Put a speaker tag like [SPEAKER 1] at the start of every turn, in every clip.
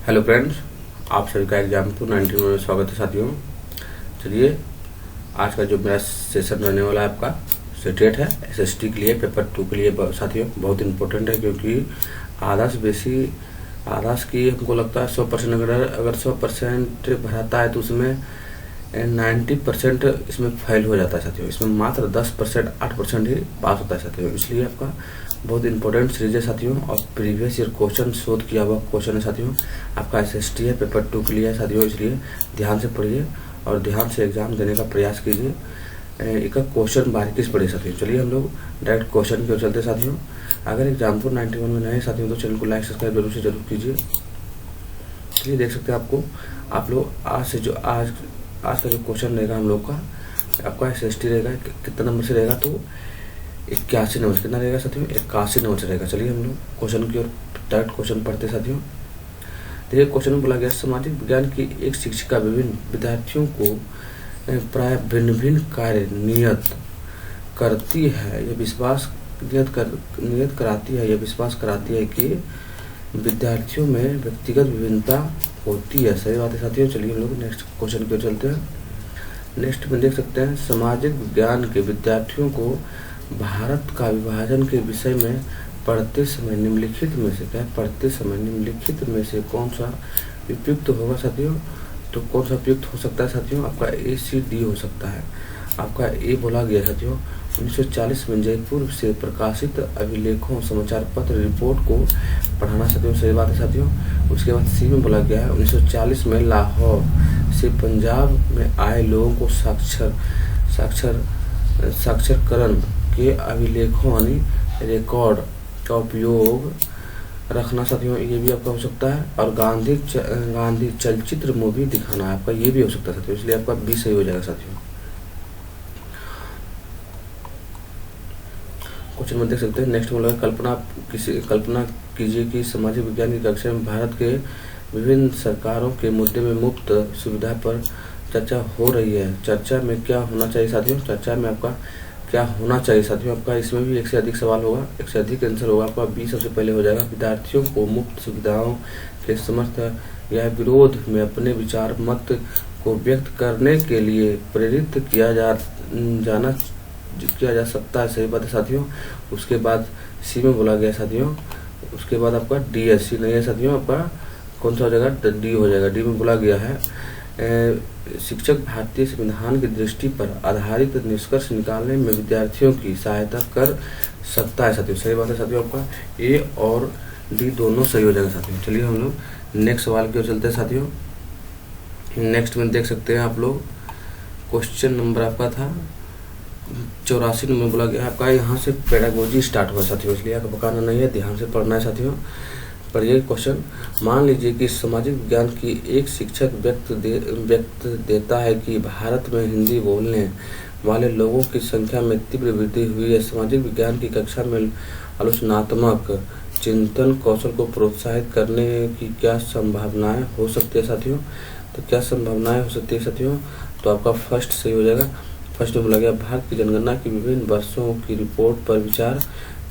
[SPEAKER 1] Hello friends, आप सभी का एग्जाम 219 में स्वागत है साथियों। चलिए, आज का जो मेरा सेशन रहने वाला है आपका स्टेट है एसएसटी के लिए, पेपर 2 के लिए साथियों बहुत इम्पोर्टेंट है, क्योंकि आधास की हमको लगता है 100% अगर 100% भराता है तो उसमें 90% इसमें फेल हो जाता है साथियों। इसमें मात्र 10% 8% ही पास होता है साथियों। इसलिए आपका बहुत इंपॉर्टेंट सीरीज है साथियों, और प्रीवियस ईयर क्वेश्चन शोध किया हुआ क्वेश्चन है साथियों। आपका एसएसटी है, पेपर 2 के लिए है साथियों, इसलिए ध्यान से पढ़िए और ध्यान से एग्जाम देने का प्रयास कीजिए। एक क्वेश्चन बारीकी से पढ़िए साथियों। चलिए हम लोग डायरेक्ट क्वेश्चन की ओर चलते साथियों। अगर एग्जाम 91 में नए साथियों तो चैनल को लाइक सब्सक्राइब जरूर से जरूर कीजिए। चलिए देख सकते हैं आप लोग आज का जो क्वेश्चन रहेगा हम लोग का, आपका एसएसटी रहेगा कितना नंबर से रहेगा, तो 81 नंबर से। कितना रहेगा साथियों? 81 नंबर से रहेगा। चलिए हम लोग क्वेश्चन की ओर डायरेक्ट क्वेश्चन पढ़ते साथियों। देखिए क्वेश्चन में बोला गया, सामाजिक विज्ञान की एक शिक्षिका विभिन्न विद्यार्थियों को प्राय भिन्न भिन्न कार्य नियत कराती है। यह विश्वास कराती है कि विद्यार्थियों में व्यक्तिगत विभिन्नता होती है। सही बात है साथियों। चलिए हम लोग नेक्स्ट क्वेश्चन की ओर चलते हैं। नेक्स्ट में देख सकते हैं, सामाजिक विज्ञान के विद्यार्थियों को भारत का विभाजन के विषय में पढ़ते समय निम्नलिखित में से कौन सा उपयुक्त होगा साथियों? तो कौन सा उपयुक्त हो सकता है साथियों? आपका ए सी डी हो सकता है। आपका ए बोला गया साथियों, 1940 में जयपुर से प्रकाशित अभिलेखों समाचार पत्र रिपोर्ट को पढ़ाना साथियों। सही बात है साथियों। उसके बाद सी में बोला गया है, 1940 में लाहौर से पंजाब में आए लोगों को साक्षरकरण के अभिलेखों यानी रिकॉर्ड का उपयोग रखना साथियों। ये भी आपका हो सकता है। और गांधी चलचित्र मूवी दिखाना आपका ये भी हो सकता है साथियों। इसलिए आपका बी सही हो जाएगा साथियों। क्वेश्चन में देख सकते हैं, नेक्स्ट में लगा कल्पना कीजिए कि सामाजिक विज्ञान की कक्षा में भारत के विभिन्न सरकारों के मुद्दे में मुफ्त सुविधा पर चर्चा हो रही है। चर्चा में क्या होना चाहिए साथियों? चर्चा में आपका क्या होना चाहिए साथियों? आपका इसमें भी एक से अधिक सवाल होगा, एक से अधिक आंसर होगा। आपका बी सबसे पहले हो जाएगा, विद्यार्थियों को मुफ्त सुविधाओं के समर्थन या विरोध में अपने विचार मत को व्यक्त करने के लिए प्रेरित किया जा सकता है। सही बात है साथियों। उसके बाद सी में बोला गया साथियों, उसके बाद आपका डी है, सी नहीं है साथियों। आपका कौन सा हो जाएगा? डी हो जाएगा। डी में बोला गया है, शिक्षक भारतीय संविधान की दृष्टि पर आधारित निष्कर्ष निकालने में विद्यार्थियों की सहायता कर सकता है साथियों। सही बात है साथियों। आपका ए और डी दोनों सही हो जाएगा साथियों। चलिए हम लोग नेक्स्ट सवाल की ओर चलते हैं साथियों। नेक्स्ट में देख सकते हैं आप लोग, क्वेश्चन नंबर आपका था 84 नंबर बोला गया। आपका यहाँ से पेडागोजी स्टार्ट हुआ साथियों, इसलिए आपको पकाना नहीं है, ध्यान से पढ़ना है साथियों। पढ़िए क्वेश्चन, मान लीजिए कि सामाजिक विज्ञान की एक शिक्षक व्यक्त देता है कि भारत में हिंदी बोलने वाले लोगों की संख्या में तीव्र वृद्धि हुई है। सामाजिक विज्ञान की कक्षा में आलोचनात्मक चिंतन कौशल को प्रोत्साहित करने की क्या संभावनाएं हो सकती है साथियों? तो क्या संभावनाएं हो सकती है साथियों? तो आपका फर्स्ट सही हो जाएगा। फर्स्ट में बोला गया, भारत की जनगणना की विभिन्न वर्षों की रिपोर्ट पर विचार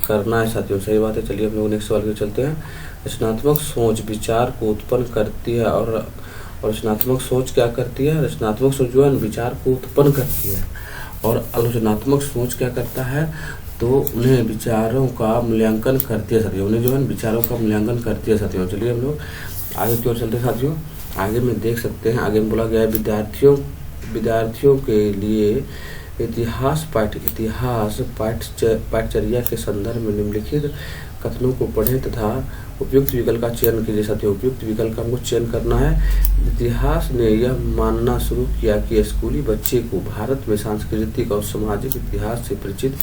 [SPEAKER 1] करना है साथियों। सही बात है। चलिए हम लोग नेक्स्ट सवाल की चलते हैं। रचनात्मक सोच विचार को उत्पन्न करती है, और रचनात्मक सोच क्या करती है? रचनात्मक सोच जो है विचार को उत्पन्न करती है, और आलोचनात्मक सोच क्या करता है? तो उन्हें विचारों का मूल्यांकन करती है साथियों। उन्हें जो है विचारों का मूल्यांकन करती है साथियों। चलिए हम लोग आगे की ओर चलते हैं साथियों। आगे में देख सकते हैं, आगे में बोला गया है, विद्यार्थियों के लिए इतिहास पाठ्यचर्या के संदर्भ में निम्नलिखित कथनों को पढ़ें तथा उपयुक्त विकल्प का चयन कीजिए साथियों। उपयुक्त विकल्प का हमको चयन करना है। इतिहास ने यह मानना शुरू किया कि स्कूली बच्चे को भारत में सांस्कृतिक और सामाजिक इतिहास से परिचित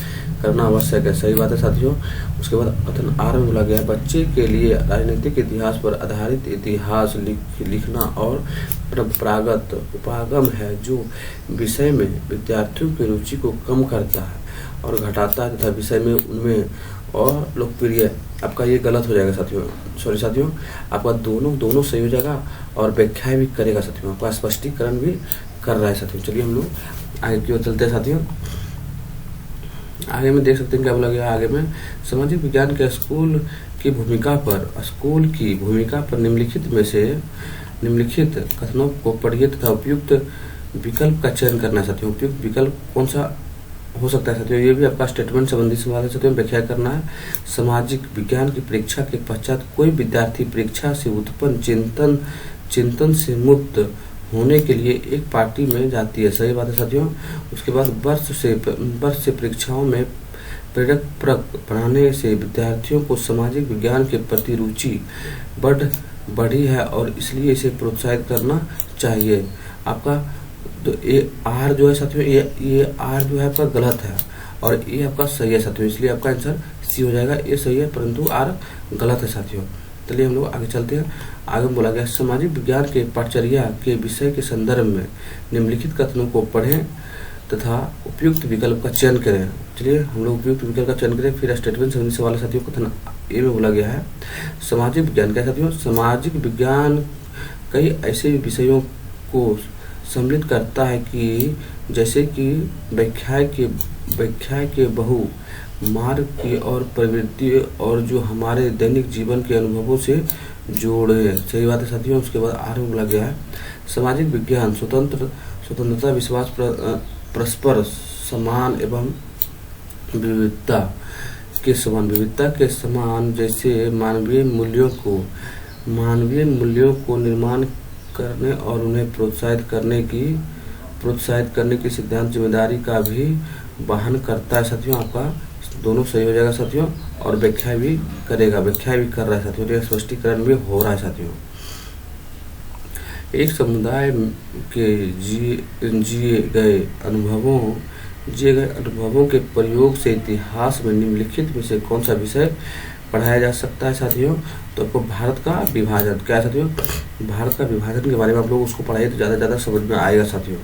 [SPEAKER 1] करना आवश्यक है। सही बात है साथियों। उसके बाद कथन आर में बोला गया, बच्चे के लिए राजनीतिक इतिहास पर आधारित इतिहास लिखना और परंपरागत उपागम है, जो विषय में विद्यार्थियों की रुचि को कम करता है और घटाता है तथा विषय में उनमें और लोकप्रिय। आपका ये गलत हो जाएगा साथियों, सॉरी साथियों। आपका दोनों सही हो जाएगा, और व्याख्याएं भी करेगा साथियों, आपका स्पष्टीकरण भी कर रहा है साथियों। चलिए हम लोग आगे की ओर चलते हैं साथियों। आगे में देख सकते हैं क्या बोला गया। आगे में सामाजिक विज्ञान के स्कूल की भूमिका पर स्कूल की भूमिका पर निम्नलिखित कथनों को पढ़िए तथा उपयुक्त विकल्प का चयन करना है साथियों। उपयुक्त विकल्प कौन सा हो सकता है साथियों, ये भी आपका स्टेटमेंट संबंधी सवाल है साथियों, व्याख्या करना है। सामाजिक विज्ञान की परीक्षा के पश्चात कोई विद्यार्थी परीक्षा से उत्पन्न चिंतन से मुक्त होने के लिए एक पार्टी में जाती है, सही बात है साथियों। उसके बाद वर्ष से परीक्षाओं में प्रेरक पढ़ाने से विद्यार्थियों को सामाजिक विज्ञान के प्रति रुचि बढ़ी है और इसलिए इसे प्रोत्साहित करना चाहिए। आपका तो ये आर जो है साथियों, ये आर जो है आपका गलत है और ये आपका सही है साथियों, इसलिए आपका आंसर सी हो जाएगा। ये सही है परंतु आर गलत है साथियों। चलिए हम लोग आगे चलते हैं। आगे बोला गया सामाजिक विज्ञान के पाठचर्या के विषय के संदर्भ में निम्नलिखित कथनों को पढ़ें तथा उपयुक्त विकल्प का चयन करें। चलिए हम लोग उपयुक्त विकल्प का चयन करें। फिर स्टेटमेंट संबंधी सवाल है साथियों। कथन ए में बोला गया है सामाजिक विज्ञान क्या साथियों, सामाजिक विज्ञान कई ऐसे विषयों को सम्मिलित करता है कि जैसे कि व्याख्या के बहु मार्ग की और प्रवृत्ति और जो हमारे दैनिक जीवन के अनुभवों से जोड़े, सही बात है साथियों। उसके बाद आर में बोला गया है सामाजिक विज्ञान स्वतंत्रता विश्वास परस्पर समान एवं विविधता के समान जैसे मानवीय मूल्यों को निर्माण करने और उन्हें प्रोत्साहित करने की सिद्धांत जिम्मेदारी का भी वहन करता है साथियों। आपका दोनों सही हो जाएगा साथियों और व्याख्या भी कर रहा है साथियों, तो स्पष्टीकरण भी हो रहा है साथियों। एक समुदाय के जिए गए अनुभवों के प्रयोग से इतिहास में निम्नलिखित में से कौन सा विषय पढ़ाया जा सकता है साथियों। तो आपको भारत का विभाजन क्या है साथियों, भारत का विभाजन के बारे में आप लोग उसको पढ़ाइए तो ज़्यादा समझ में आएगा साथियों।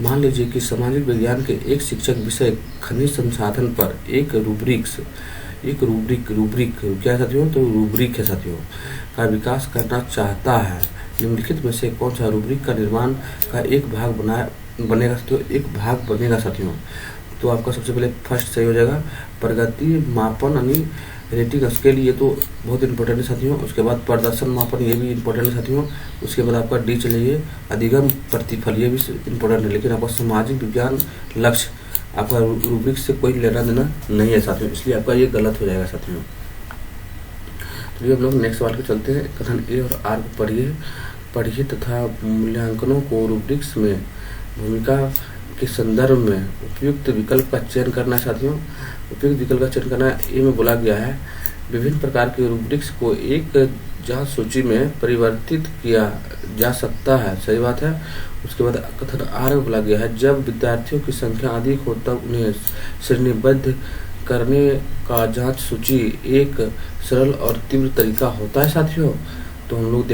[SPEAKER 1] मान लीजिए कि सामाजिक विज्ञान के एक शिक्षक विषय खनिज संसाधन पर एक रूब्रिक क्या है साथियों, तो रूब्रिक है साथियों का विकास करना चाहता है। निम्नलिखित में से कौन सा रूब्रिक का निर्माण का एक भाग बनेगा साथियों। तो आपका सबसे पहले फर्स्ट सही हो जाएगा प्रगति मापन यानी रेटिंग स्केल, ये तो बहुत इंपॉर्टेंट है साथियों। उसके बाद प्रदर्शन मापन, ये भी इंपॉर्टेंट है साथियों। उसके बाद आपका डी चलिए अधिगम प्रतिफल, ये भी इंपॉर्टेंट है। लेकिन आपका सामाजिक विज्ञान लक्ष्य आपका रूब्रिक से कोई लेना देना नहीं है साथियों, इसलिए आपका ये गलत हो जाएगा साथियों। तो हम लोग नेक्स्ट सवाल पे चलते हैं। कथन ए और आर को पढ़िए तथा मूल्यांकनों को रूब्रिक्स में भूमिका के संदर्भ में उपयुक्त विकल्प का चयन करना है साथियों। उपयुक्त विकल्प का चयन करना है। ए में बोला गया है विभिन्न प्रकार के रूब्रिक्स को एक जांच सूची में परिवर्तित किया जा सकता है, सही बात है। उसके बाद कथन आर में बोला गया है जब विद्यार्थियों की संख्या अधिक हो तब उन्हें श्रेणीबद्ध करने का जांच सूची एक सरल और तीव्र तरीका होता है साथियों। तो हम लोग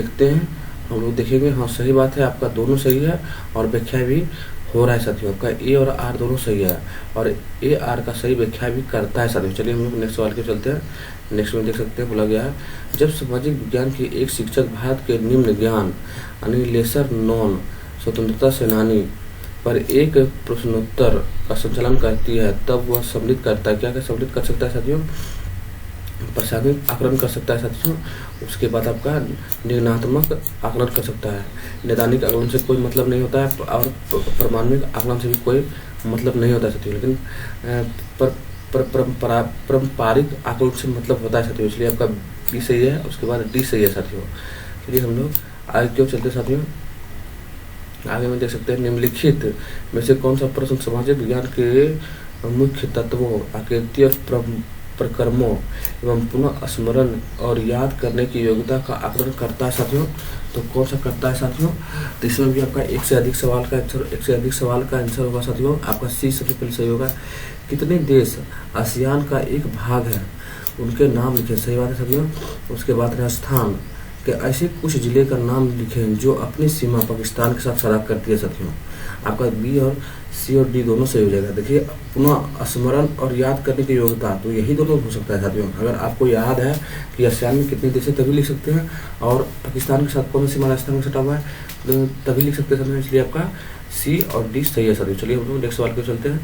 [SPEAKER 1] देखेंगे हाँ सही बात है, आपका दोनों सही है और व्याख्या भी हो रहा है साथियों। आपका ए और आर दोनों सही है और ए आर का सही व्याख्या भी करता है साथियों। चलिए हम लोग नेक्स्ट सवाल के चलते हैं। नेक्स्ट में देख सकते हैं बोला गया है जब सामाजिक विज्ञान के एक शिक्षक भारत के निम्न ज्ञान यानी लेसर नॉन स्वतंत्रता सेनानी पर एक प्रश्नोत्तर का संचालन करती है तब वह सम्मिलित करता है, क्या सम्मिलित कर सकता है साथियों, प्रासंगिक आकलन कर सकता है साथियों। उसके बाद आपका निर्णयात्मक आकलन कर सकता है। नैदानिक आकलन से कोई मतलब नहीं होता है और परमाणुक आकलन से भी कोई मतलब नहीं होता है साथियों, लेकिन पारंपरिक आकलन से मतलब होता है साथियों, इसलिए आपका बी सही है। उसके बाद डी सही है साथियों। चलिए हम लोग आगे क्यों चलते साथियों। आगे में देख सकते हैं निम्नलिखित में से कौन सा प्रश्न सामाजिक विज्ञान के मुख्य तत्वों आकृति और प्रक्रमों एवं पुनः स्मरण और याद करने की योग्यता का आकलन करता है साथियों। तो कौन सा करता है साथियों, तो इसमें भी आपका एक से अधिक सवाल का आंसर होगा साथियों। आपका सी सबसे पहले सही होगा। कितने देश आसियान का एक भाग है उनके नाम लिखें, सही बात है साथियों। उसके बाद राजस्थान के ऐसे कुछ जिले का नाम लिखें जो अपनी सीमा पाकिस्तान के साथ साझा करती है साथियों। आपका बी और सी और डी दोनों सही हो जाएगा। देखिए पुनः स्मरण और याद करने की योग्यता, तो यही दोनों हो सकता है साथियों। अगर आपको याद है कि आसियान में कितने देश है तभी लिख सकते हैं और पाकिस्तान के साथ कौन सी सीमा राजस्थान में सटा हुआ है तो तभी लिख सकते हैं साथियों, इसलिए आपका सी और डी सही है साथियों। चलिए हम लोग नेक्स्ट सवाल पे चलते हैं।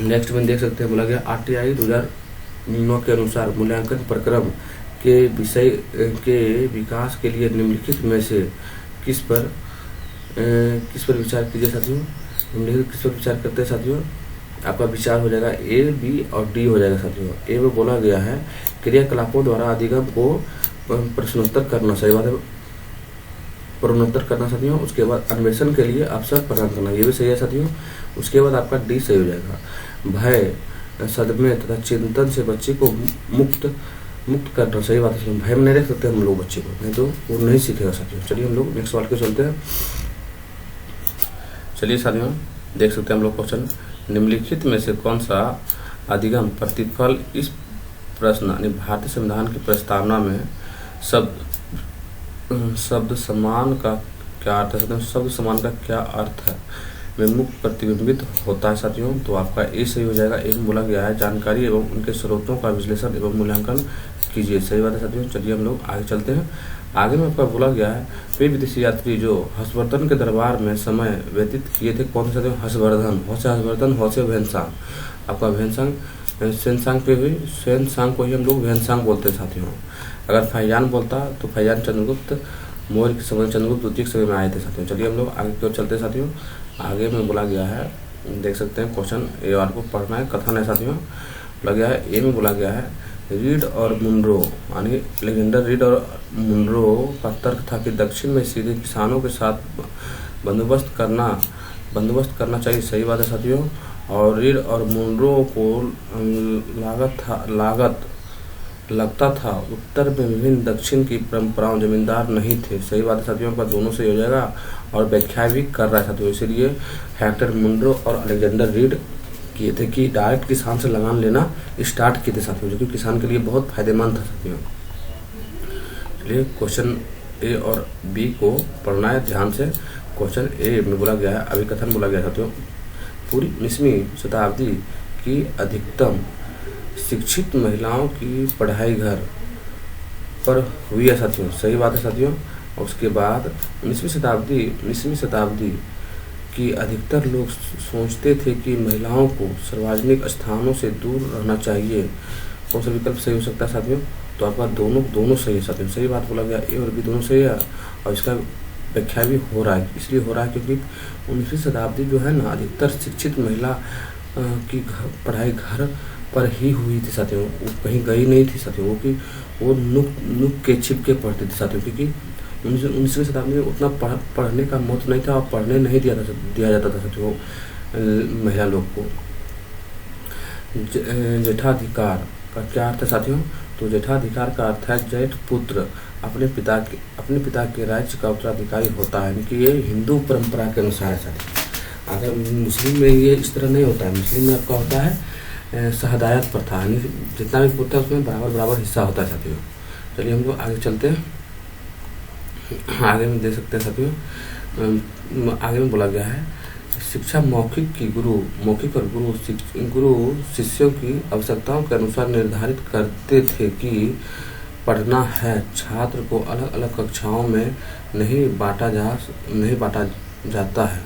[SPEAKER 1] नेक्स्ट में देख सकते हैं बोला गया RTI नियमों के अनुसार मूल्यांकन प्रक्रम के विषय के विकास के लिए निम्नलिखित में से किस पर विचार कीजिए साथियों। निम्नलिखित किस पर विचार करते हैं साथियों। आपका विचार हो जाएगा ए, बी और डी हो जाएगा साथियों। ए में बोला गया है क्रियाकलापों द्वारा अधिगम को प्रश्नोत्तर करना, सही बात है, प्रोन्नोत्तर करना साथियों। उसके बाद अन्वेषण के लिए अवसर प्रदान करना, ये भी सही है साथियों। उसके बाद आपका डी सही हो जाएगा। भय, सदमे तथा चिंतन से बच्चे को मुक्त करना, सही बात है। भय में नहीं रख सकते हम लोग बच्चे को, नहीं तो वो नहीं सीखेगा साथियों। चलिए हम लोग नेक्स्ट सवाल के चलते हैं। चलिए साथियों देख सकते हैं हम लोग क्वेश्चन, निम्नलिखित में से कौन सा अधिगम प्रतिफल इस प्रश्न यानी भारतीय संविधान की प्रस्तावना में शब्द समान का क्या अर्थ है। शब्द समान का क्या अर्थ है में मुक्त प्रतिबिंबित होता है साथियों। तो आपका ए सही हो जाएगा। ए में बोला गया है जानकारी एवं उनके स्रोतों का विश्लेषण एवं मूल्यांकन कीजिए, सही बात है साथियों। चलिए हम लोग आगे चलते हैं। आगे में आपका बोला गया है वे विदेशी यात्री जो हर्षवर्धन के दरबार में समय व्यतीत किए थे, कौन से साथियों। हर्षवर्धन, हौसे भेनसांग। आपका भेनसांग सेनसांग पे हुई, सेनसांग को ही हम लोग भेनसांग बोलते हैं साथियों। अगर फैजान बोलता तो फैजान चंद्रगुप्त मौर्य के समय, चंद्रगुप्त द्वितीय के समय में आए थे साथियों। चलिए हम लोग आगे की ओर चलते हैं साथियों। आगे में बोला गया है, देख सकते हैं क्वेश्चन ए और को पढ़ना है, कथन है साथियों। बोला गया है ए में बोला गया है रीड और मुनरो यानी अलेक्जेंडर रीड और मुनरो का तर्क था कि दक्षिण में सीधे किसानों के साथ बंदोबस्त करना चाहिए, सही बात है साथियों। और रीड और मुनरो को लगता था उत्तर में विभिन्न दक्षिण की परंपराओं जमींदार नहीं थे, सही बात है साथियों। पर दोनों से हो जाएगा और व्याख्या भी कर रहा है साथियों। इसलिए हेक्टर मुनरो और अलेक्जेंडर रीड किए थे कि डायरेक्ट किसान से लगान लेना स्टार्ट किए थे साथियों, जो कि किसान के लिए बहुत फायदेमंद था साथियों। चलिए क्वेश्चन ए और बी को पढ़ना है ध्यान से। क्वेश्चन ए में बोला गया है, अभिकथन बोला गया साथियों, पूरी 19वीं शताब्दी की अधिकतम शिक्षित महिलाओं की पढ़ाई घर पर हुई है साथियों, सही बात है साथियों। और उसके बाद 19वीं शताब्दी की अधिकतर लोग सोचते थे कि महिलाओं को सार्वजनिक स्थानों से दूर रहना चाहिए। कौन सा विकल्प सही हो सकता है साथियों। तो आपका दोनों सही है साथियों, सही बात बोला गया, ए और बी दोनों सही है। और इसका व्याख्या भी हो रहा है, इसलिए हो रहा है क्योंकि 19वीं शताब्दी जो है ना, अधिकतर शिक्षित महिला की पढ़ाई घर पर ही हुई थी साथियों, वो कहीं गई नहीं थी साथियों। वो नुक के छिप के पढ़ती थी साथियों, क्योंकि 19वीं शताब्दी में उतना पढ़ने का महत्व नहीं था और पढ़ने नहीं दिया जाता था साथियों महिला लोग को। जेठाधिकार का क्या अर्थ है साथियों। तो जेठाधिकार का अर्थ है जेठ पुत्र अपने पिता के राज्य का उत्तराधिकारी होता है, यानी कि ये हिंदू परंपरा के अनुसार है साथियों। अगर मुस्लिम में ये इस तरह नहीं होता है, मुस्लिम में आपका होता है शहदायत प्रथा, यानी जितना भी पुत्र है उसमें बराबर हिस्सा होता है साथियों। चलिए हम लोग आगे चलते हैं। आगे में देख सकते हैं साथियों, आगे में बोला गया है शिक्षा मौखिक और गुरु शिष्यों की आवश्यकताओं के अनुसार निर्धारित करते थे कि पढ़ना है। छात्र को अलग अलग कक्षाओं में नहीं बांटा जाता है।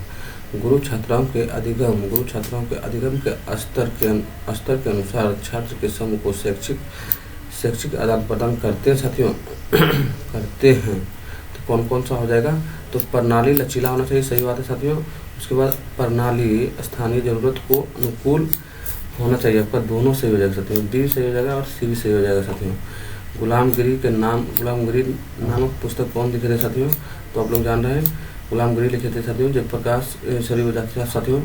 [SPEAKER 1] गुरु छात्राओं के अधिगम के स्तर के अनुसार छात्र के समूह को शैक्षिक आदान प्रदान करते हैं साथियों करते हैं। तो कौन सा हो जाएगा। तो प्रणाली लचीला होना चाहिए, सही बात है साथियों। उसके बाद प्रणाली स्थानीय जरूरत को अनुकूल होना चाहिए। आपका दोनों सही हो जाएगा साथियों, डी सही हो जाएगा और सी भी सही हो जाएगा साथियों। गुलामगिरी नामक पुस्तक कौन लिखे थे साथियों। तो आप लोग जान रहे हैं गुलामगिरी लिखे थे साथियों जयप्रकाश सॉरी हो जाते साथियों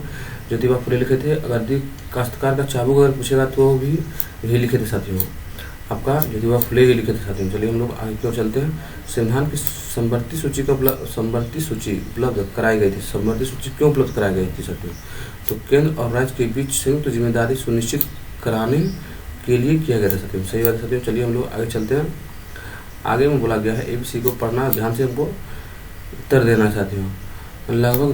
[SPEAKER 1] ज्योतिबा फुले लिखे थे। अगर काश्तकार का चाबुक अगर पूछेगा तो भी यही लिखे थे साथियों, आपका ज्योतिबा फुले ही लिखे थे साथियों। चलिए हम लोग आगे की ओर चलते हैं। संविधान की समवर्ती सूची उपलब्ध कराई गई थी। समवर्ती सूची क्यों उपलब्ध कराई गई थी साथियों। तो केंद्र और राज्य के बीच संयुक्त जिम्मेदारी सुनिश्चित कराने के लिए किया गया था साथियों, सही बात है साथियों। चलिए हम लोग आगे चलते हैं। आगे में बोला गया है ABC को पढ़ना ध्यान से, हमको उत्तर देना साथियों। लगभग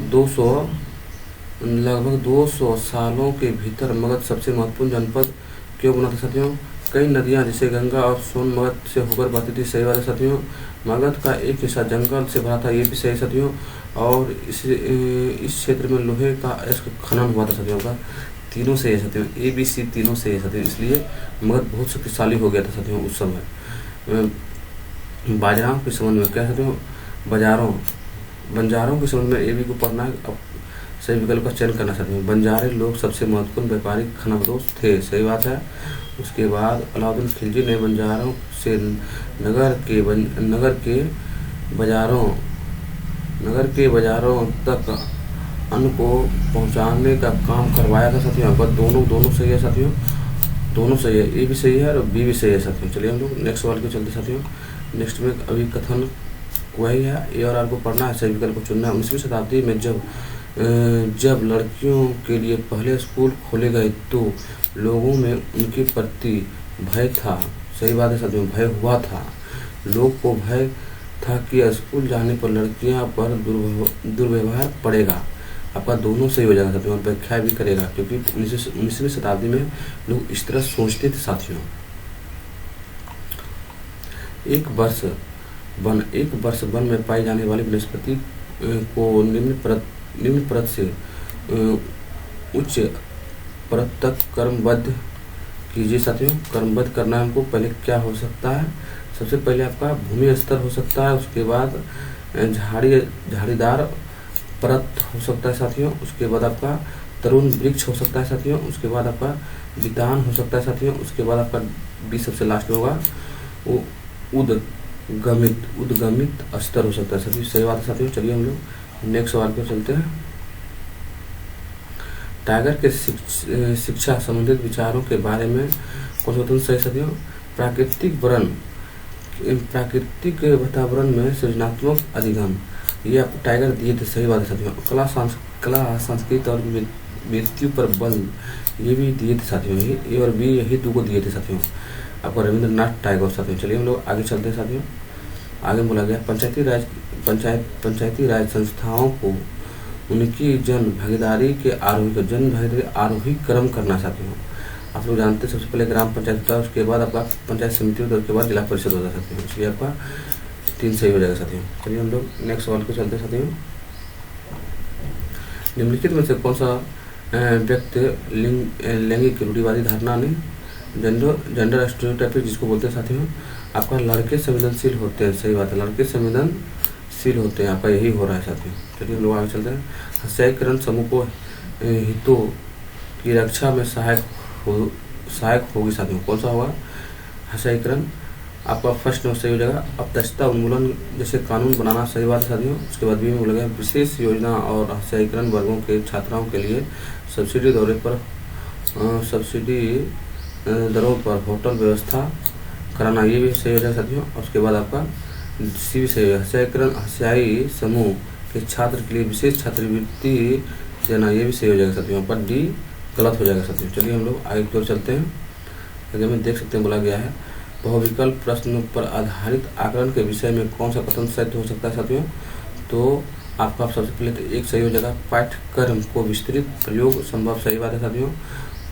[SPEAKER 1] 200 सालों के भीतर मगध सबसे महत्वपूर्ण जनपद क्यों बना था साथियों। कई नदियां जैसे गंगा और सोन मगध से होकर बहती थी, सही बात है साथियों। मगध का एक हिस्सा जंगल से भरा था, ये भी सही साथियों। और इस क्षेत्र में लोहे का खनन हुआ था साथियों का। तीनों सही है साथियों, ए बी सी तीनों सही है साथियों। इसलिए मगध बहुत शक्तिशाली हो गया था साथियों उस समय। बाजारों के संबंध में क्या साथियों, बंजारों के संबंध में ए बी को पढ़ना है। अब सही विकल्प का चयन करना साथियों। बंजारे लोग सबसे महत्वपूर्ण व्यापारिक खानाबदोश थे, सही बात है। उसके बाद अलाउद्दीन खिलजी ने बंजारों से नगर के बाजारों तक अन्न को पहुंचाने का काम करवाया था साथियों। पर दोनों सही है साथियों, दोनों सही है, ए भी सही है और बी भी सही है साथियों। चलिए हम लोग नेक्स्ट सवाल के चलते साथियों। नेक्स्ट में अभी कथन वही है, ए और आर को पढ़ना है, सही विकल्प को चुनना है। 19वीं शताब्दी में जब लड़कियों के लिए पहले स्कूल खोले गए तो लोगों में उनके प्रति भय था, सही बात है साथियों, भय हुआ था। लोग को भय था कि स्कूल जाने पर लड़कियां पर दुर्व्यवहार पड़ेगा। आपका दोनों सही हो जाएगा साथियों, और व्याख्या भी करेगा, क्योंकि 19वीं शताब्दी में लोग इस तरह सोचते थे साथियों। एक वर्ष वन में पाई जाने वाली वनस्पति को निम्न परत से उच्च परत तक क्रमबद्ध कीजिए साथियों। क्रमबद्ध करना है हमको। पहले क्या हो सकता है, सबसे पहले आपका भूमि स्तर हो सकता है, उसके बाद झाड़ीदार परत हो सकता है साथियों, उसके बाद आपका तरुण वृक्ष हो सकता है साथियों, उसके बाद आपका वितान हो सकता है साथियों, उसके बाद आपका बी सबसे लास्ट में होगा वो उद्गमित स्तर हो सकता है साथियों, सही बात है साथियों। चलिए हम लोग नेक्स्ट सवाल पर चलते हैं। टाइगर के शिक्षा संबंधित विचारों के बारे में कौन सा सही साथियों। प्राकृतिक वातावरण में सृजनात्मक अधिगम, ये आपको टाइगर दिए थे, सही बात है साथियों। कला संस्कृति और मृत्यु पर बल, ये भी दिए थे साथियों। ए और बी यही दो को दिए थे साथियों आपको रविंद्रनाथ टैगोर साथियों। चलिए हम लोग आगे चलते हैं साथियों। आगे बोला गया पंचायती राज संस्थाओं को उनकी जन भागीदारी आरोही क्रम करना साथियों। आप लोग जानते हैं सबसे पहले ग्राम पंचायत होता है, उसके बाद आपका पंचायत समिति होता है, उसके बाद जिला परिषद होता है साथियों। इसलिए आपका 3 सही हो जाएगा साथियों। चलिए हम लोग नेक्स्ट सवाल को चलते हैं साथियों। निम्नलिखित में से कौन सा व्यक्ति लैंगिक रूढ़िवादी धारणा ने जेंडर स्टेरियोटाइप जिसको बोलते हैं साथियों, आपका लड़के संवेदनशील होते हैं, सही बात है, लड़के संवेदनशील होते हैं, आपका यही हो रहा है साथियों। चलिए हम लोग आगे चलते हैं। हस्ताक्षरण समूह को हितों की रक्षा में सहायक होगी साथियों। कौन सा होगा हस्ताक्षरण, आपका फर्स्ट में सही हो जाएगा। अपदस्थता उन्मूलन जैसे कानून बनाना, सही बात है साथियों। उसके बाद भी बोला गया विशेष योजना और हस्ताक्षरण वर्गों के छात्राओं के लिए सब्सिडी दरों पर होटल व्यवस्था कराना, ये भी सही हो जाएगा साथियों। और उसके बाद आपका सी भी सही है, हस्ताक्षरी समूह के छात्र के लिए विशेष छात्रवृत्ति देना, ये भी सही हो जाएगा साथियों। पर डी गलत हो जाएगा साथियों। चलिए हम लोग आगे की ओर चलते हैं। आगे में देख सकते हैं बोला गया है बहुविकल्प प्रश्न पर आधारित आकलन के विषय में कौन सा कथन सत्य हो सकता है साथियों। तो आपका सबसे पहले तो एक सही हो जाएगा, पाठ्यक्रम को विस्तृत प्रयोग संभव, सही बात है साथियों।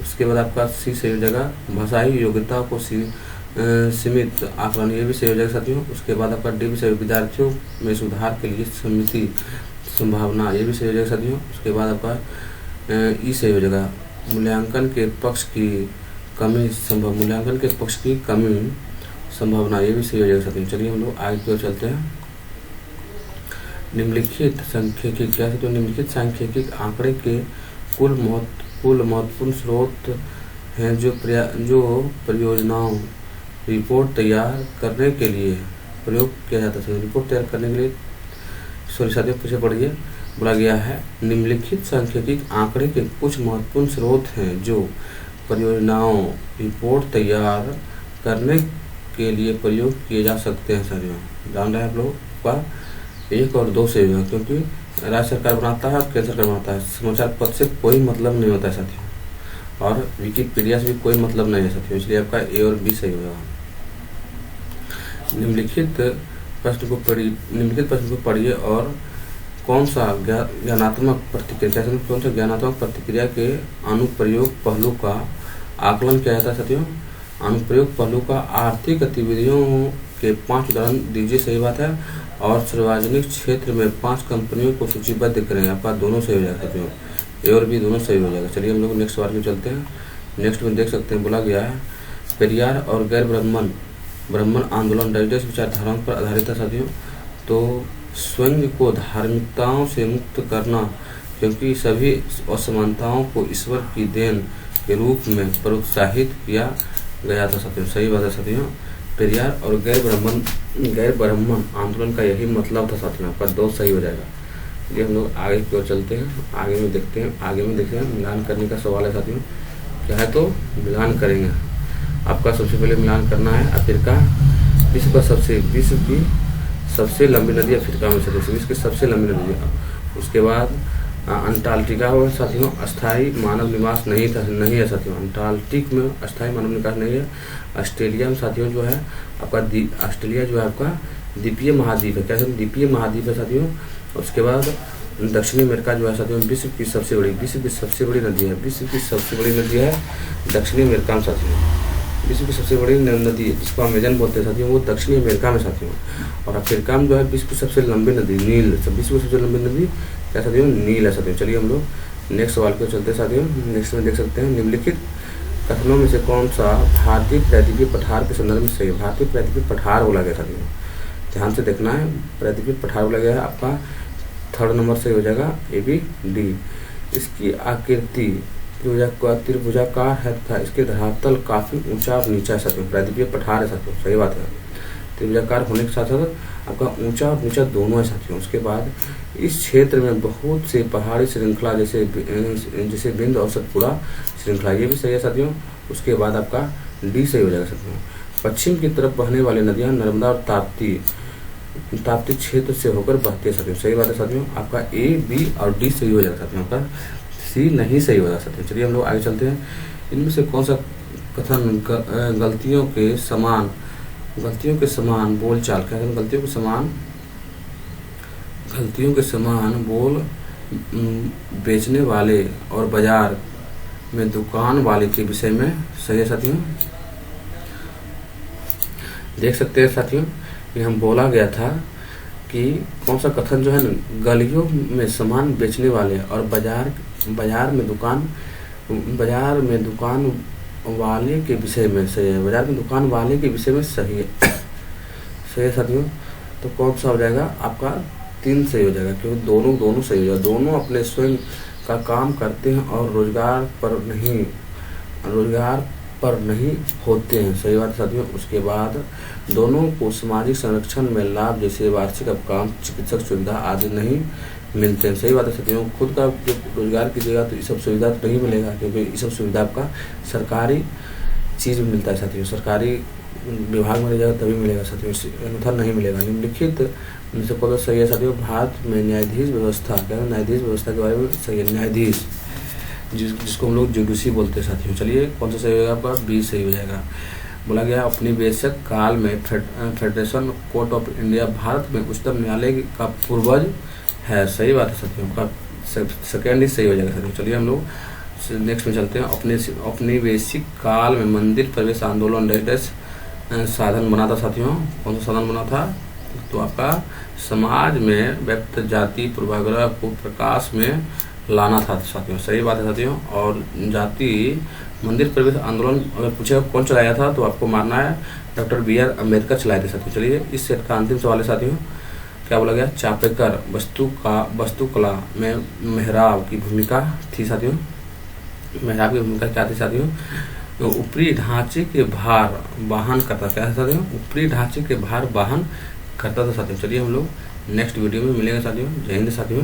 [SPEAKER 1] उसके बाद आपका सी सही हो जाएगा, भाषाई योग्यता को सीमित आकलन, ये भी सही हो जाएगा साथियों। उसके बाद आपका डी भी सही, विद्यार्थियों में सुधार के लिए समिति संभावना, ये भी सही हो जाएगा साथियों। उसके बाद आपका ई सही हो जाएगा, मूल्यांकन के पक्ष की कमी संभावना, ये भी सही हो जाएगा साथियों। चलिए हम लोग आगे की ओर चलते हैं। निम्नलिखित सांख्यिकी क्या है तो निम्नलिखित सांख्यिकी आंकड़े के कुल महत्वपूर्ण स्रोत हैं जो परियोजनाओं रिपोर्ट तैयार करने के लिए प्रयोग किया जाता है। रिपोर्ट तैयार करने के लिए साथियों पीछे पढ़िए, बोला गया है निम्नलिखित सांख्यिकी आंकड़े के कुछ महत्वपूर्ण स्रोत हैं जो परियोजनाओं रिपोर्ट तैयार करने के लिए प्रयोग किए जा सकते हैं साथियों। जान रहे हैं आप लोग का 1 और 2 से, क्योंकि राज्य सरकार बनाता है और केंद्र सरकार बनाता है। समाचार पत्र से कोई मतलब नहीं होता है साथियों, और विकिपीडिया से भी कोई मतलब नहीं है साथियों, इसलिए आपका ए और बी सही होगा। निम्नलिखित प्रश्न को पढ़िए और कौन सा ज्ञानात्मक प्रतिक्रिया के अनुप्रयोग पहलू का आकलन किया जाता है साथियों। अनुप्रयोग पहलू का आर्थिक गतिविधियों के 5 उदाहरण दीजिए, सही बात है। और सार्वजनिक क्षेत्र में 5 कंपनियों को सूचीबद्ध करें, आपका दोनों सही हो जाएगा साथियों। ए और बी दोनों सही हो जाएगा। चलिए हम लोग नेक्स्ट सवाल में चलते हैं। नेक्स्ट में देख सकते हैं बोला गया है पेरियार और गैर ब्राह्मण आंदोलन डाइजेस्ट विचारधाराओं पर आधारित है साथियों। तो स्वयं को धार्मिकताओं से मुक्त करना, क्योंकि सभी असमानताओं को ईश्वर की देन के रूप में प्रोत्साहित किया गया था साथियों। सही बात है साथियों। पेरियार और गैर ब्राह्मण आंदोलन का यही मतलब था साथियों। आपका दो सही हो जाएगा। ये हम लोग आगे की ओर चलते हैं। आगे में देखते हैं मिलान करने का सवाल है साथियों। क्या है तो मिलान करेंगे। आपका सबसे पहले मिलान करना है अफ्रीका, विश्व की सबसे लंबी नदी अफ्रीका में से विश्व की सबसे लंबी नदी है। उसके बाद अंटार्कटिका में साथियों अस्थायी मानव निवास नहीं है साथियों। अंटार्कटिक में अस्थायी मानव निवास नहीं है। ऑस्ट्रेलिया में साथियों जो है आपका ऑस्ट्रेलिया जो है आपका द्वीपीय महाद्वीप है। क्या द्वीपीय महाद्वीप है साथियों। उसके बाद दक्षिणी अमेरिका जो है साथियों विश्व की सबसे बड़ी नदी है। विश्व की सबसे बड़ी नदी है दक्षिणी अमेरिका में साथियों। विश्व की सबसे बड़ी नदी जिसको अमेजन बोलते हैं साथियों वो दक्षिणी अमेरिका में साथियों। और अफ्रीका में जो है विश्व की सबसे लंबी नदी नील, विश्व की सबसे लंबी नदी क्या साथियों नील है साथियों। चलिए हम लोग नेक्स्ट सवाल को चलते हैं साथियों। नेक्स्ट में देख सकते हैं निम्नलिखित कथनों में से कौन सा भारतीय प्रायद्वीपीय पठार के संदर्भ में सही है। भारतीय प्रायद्वीपीय पठार बोला गया साथियों, ध्यान से देखना है। प्रायद्वीपीय पठार बोला गया है, आपका थर्ड नंबर सही हो जाएगा ABD। इसकी आकृति त्रिभुजाकार है तथा इसके धरातल काफी ऊंचा और नीचा है साथियों। प्रायद्वीपीय पठार है साथियों, सही बात है। त्रिभुजाकार होने के साथ साथ आपका ऊंचा और नीचा दोनों है साथियों। उसके बाद इस क्षेत्र में बहुत से पहाड़ी श्रृंखला जैसे बिंद और सतपुड़ा श्रृंखला, ये भी सही है साथियों। उसके बाद आपका D सही हो जाएगा साथियों। पश्चिम की तरफ बहने वाली नदियां नर्मदा और ताप्ती क्षेत्र से होकर बहती है साथियों। सही बात है साथियों। आपका A, B और D सही हो जाएगा साथियों। आपका C नहीं सही होगा साथियों। चलिए हम लोग आगे चलते हैं। इनमें से कौन सा कथन गलतियों के समान बोलचाल, क्या है गलतियों के समान बोल बेचने वाले और बाजार में दुकान वाले के विषय में सही है साथियों। देख सकते हैं साथियों कि हम बोला गया था कि कौन सा कथन जो है ना गलियों में सामान बेचने वाले और बाजार में दुकान वाले के विषय में सही है। बाजार में दुकान वाले के विषय में सही है साथियों। तो कौन सा हो जाएगा आपका 3 सही हो जाएगा, क्योंकि दोनों सही हो जाएगा। दोनों अपने स्वयं का काम करते हैं और रोजगार पर नहीं होते हैं। सही बात साथियों। उसके बाद दोनों को सामाजिक संरक्षण में लाभ जैसे वार्षिक अवकाश, चिकित्सक सुविधा आदि नहीं मिलते हैं। सही बात है साथियों। खुद का जो रोजगार कीजिएगा तो ये सब सुविधा तो नहीं मिलेगा, क्योंकि ये सब सुविधा आपका सरकारी चीज़ में मिलता है साथियों। सरकारी विभाग में जाएगा तभी मिलेगा साथियों, अन्यथा नहीं मिलेगा। निम्नलिखित में से कौन सा सही है साथियों। भारत में न्यायाधीश व्यवस्था, क्या है न्यायाधीश व्यवस्था के बारे में सही है। न्यायाधीश जिसको हम लोग जुडिशरी बोलते हैं साथियों। चलिए कौन सा सही होगा आपका B सही हो जाएगा। बोला गया औपनिवेशिक काल में federation court of India Bharat में उच्चतम न्यायालय का पूर्वज है। सही बात है साथियों। का सेकेंड ही सही हो जाएगा साथियों। चलिए हम लोग नेक्स्ट में चलते हैं। औपनिवेशिक काल में मंदिर प्रवेश आंदोलन साधन बना था साथियों। कौन सा साधन बना था। तो आपका समाज में व्यक्त जाति पूर्वाग्रह को प्रकाश में लाना था साथियों। सही बात है साथियों। और जाति मंदिर प्रवेश आंदोलन अगर पूछे कौन चलाया था तो आपको मानना है डॉक्टर BR अम्बेडकर चलाए थे साथियों। चलिए इस सेट का अंतिम सवाल है साथियों। क्या बोला गया। चापेकर वास्तुकला में मेहराब की भूमिका थी साथियों। मेहराब की भूमिका क्या थी साथियों। तो ऊपरी ढांचे के भार वाहन करता, क्या है साथियों। ऊपरी ढांचे के भार वाहन करता था साथियों। चलिए हम लोग नेक्स्ट वीडियो में मिलेंगे साथियों। जय हिंद साथियों।